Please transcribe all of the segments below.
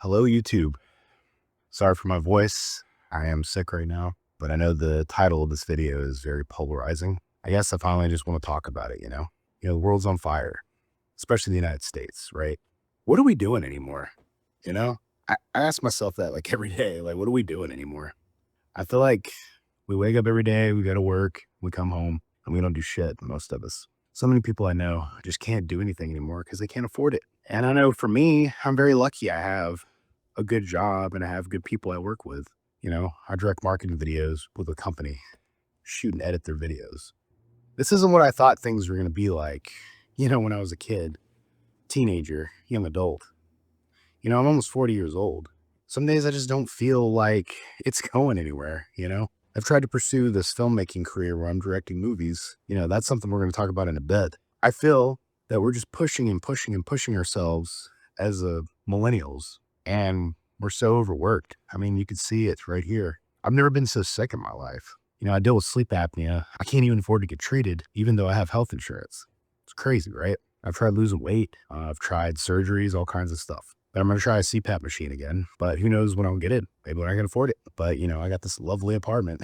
Hello, YouTube. Sorry for my voice. I am sick right now, but I know the title of this video is very polarizing. I guess I finally just want to talk about it, the world's on fire, especially the United States, right? What are we doing anymore? You know, I ask myself that like every day, like, what are we doing anymore? I feel like we wake up every day, we go to work, we come home, and we don't do shit, most of us. So many people I know just can't do anything anymore because they can't afford it. And I know for me, I'm very lucky I have a good job and I have good people I work with. I direct marketing videos with a company, shoot and edit their videos. This isn't what I thought things were going to be like, when I was a kid, teenager, young adult. I'm almost 40 years old. Some days I just don't feel like it's going anywhere. I've tried to pursue this filmmaking career where I'm directing movies. That's something we're going to talk about in a bit. I feel that we're just pushing and pushing and pushing ourselves as millennials, and we're so overworked. I mean, you can see it right here. I've never been so sick in my life. I deal with sleep apnea. I can't even afford to get treated, even though I have health insurance. It's crazy, right? I've tried losing weight. I've tried surgeries, all kinds of stuff. But I'm going to try a CPAP machine again. But who knows when I'll get it? Maybe when I can afford it. But, I got this lovely apartment.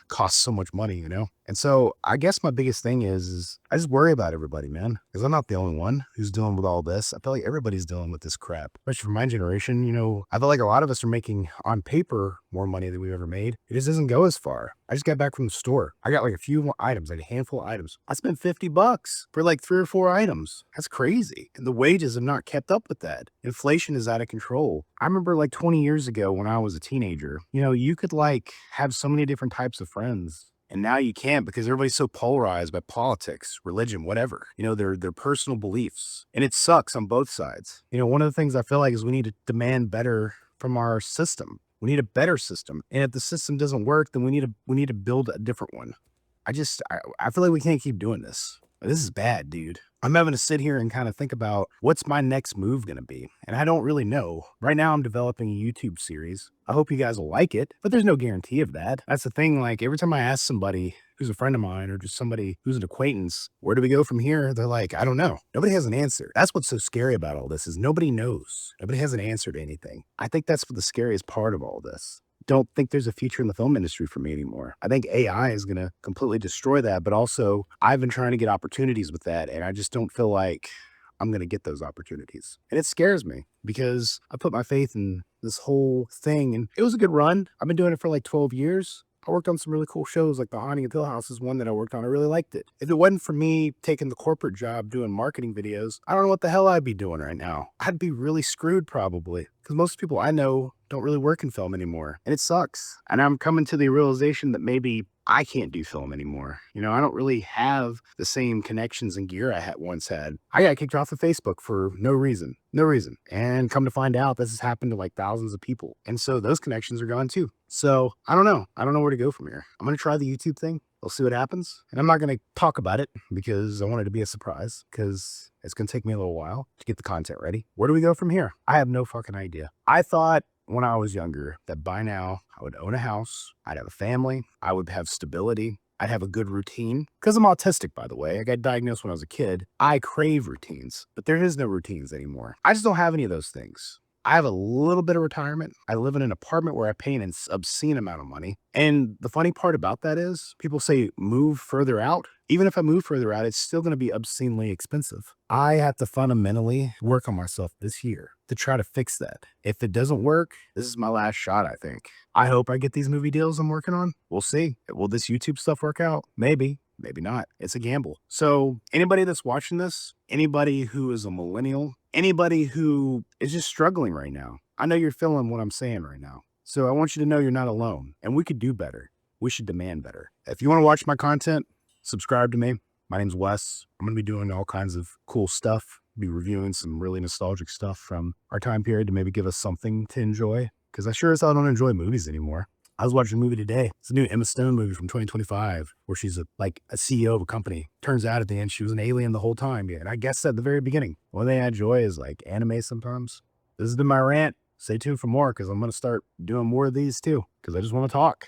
Costs so much money. And so I guess my biggest thing is I just worry about everybody, man, because I'm not the only one who's dealing with all this. I feel like everybody's dealing with this crap, especially for my generation. I feel like a lot of us are making on paper more money than we've ever made. It just doesn't go as far. I just got back from the store. I got like a few more items, like a handful of items. I spent $50 for like 3 or 4 items. That's crazy. And the wages have not kept up with that. Inflation is out of control. I remember like 20 years ago when I was a teenager, you could like have so many different types of friends. And now you can't because everybody's so polarized by politics, religion, whatever, their personal beliefs. And it sucks on both sides. One of the things I feel like is we need to demand better from our system. We need a better system. And if the system doesn't work, then we need to build a different one. I feel like we can't keep doing this. This is bad, dude. I'm having to sit here and kind of think about what's my next move going to be. And I don't really know. Right now I'm developing a YouTube series. I hope you guys will like it, but there's no guarantee of that. That's the thing. Like every time I ask somebody who's a friend of mine or just somebody who's an acquaintance, where do we go from here? They're like, I don't know. Nobody has an answer. That's what's so scary about all this is nobody knows. Nobody has an answer to anything. I think that's what the scariest part of all this. Don't think there's a future in the film industry for me anymore. I think AI is going to completely destroy that, but also I've been trying to get opportunities with that, and I just don't feel like I'm going to get those opportunities. And it scares me because I put my faith in this whole thing, and it was a good run. I've been doing it for like 12 years. I worked on some really cool shows, like The Haunting of Hill House is one that I worked on. I really liked it. If it wasn't for me taking the corporate job doing marketing videos, I don't know what the hell I'd be doing right now. I'd be really screwed probably because most people I know don't really work in film anymore. And it sucks. And I'm coming to the realization that maybe I can't do film anymore. I don't really have the same connections and gear I had once had. I got kicked off of Facebook for no reason. No reason. And come to find out, this has happened to like thousands of people. And so those connections are gone too. So I don't know. I don't know where to go from here. I'm going to try the YouTube thing. We'll see what happens. And I'm not going to talk about it because I want it to be a surprise because it's going to take me a little while to get the content ready. Where do we go from here? I have no fucking idea. I thought when I was younger that by now I would own a house, I'd have a family, I would have stability, I'd have a good routine. Because I'm autistic, by the way. I got diagnosed when I was a kid. I crave routines, but there is no routines anymore. I just don't have any of those things. I have a little bit of retirement. I live in an apartment where I pay an obscene amount of money. And the funny part about that is people say move further out. Even if I move further out, it's still going to be obscenely expensive. I have to fundamentally work on myself this year to try to fix that. If it doesn't work, this is my last shot, I think. I hope I get these movie deals I'm working on. We'll see. Will this YouTube stuff work out? Maybe. Maybe not. It's a gamble. So anybody that's watching this, anybody who is a millennial, anybody who is just struggling right now, I know you're feeling what I'm saying right now. So I want you to know you're not alone and we could do better. We should demand better. If you want to watch my content, subscribe to me. My name's Wes. I'm going to be doing all kinds of cool stuff. Be reviewing some really nostalgic stuff from our time period to maybe give us something to enjoy. Because I sure as hell don't enjoy movies anymore. I was watching a movie today. It's a new Emma Stone movie from 2025 where she's a CEO of a company. Turns out at the end she was an alien the whole time. Yeah, and I guess at the very beginning. One thing I enjoy is like anime sometimes. This has been my rant. Stay tuned for more because I'm going to start doing more of these too because I just want to talk.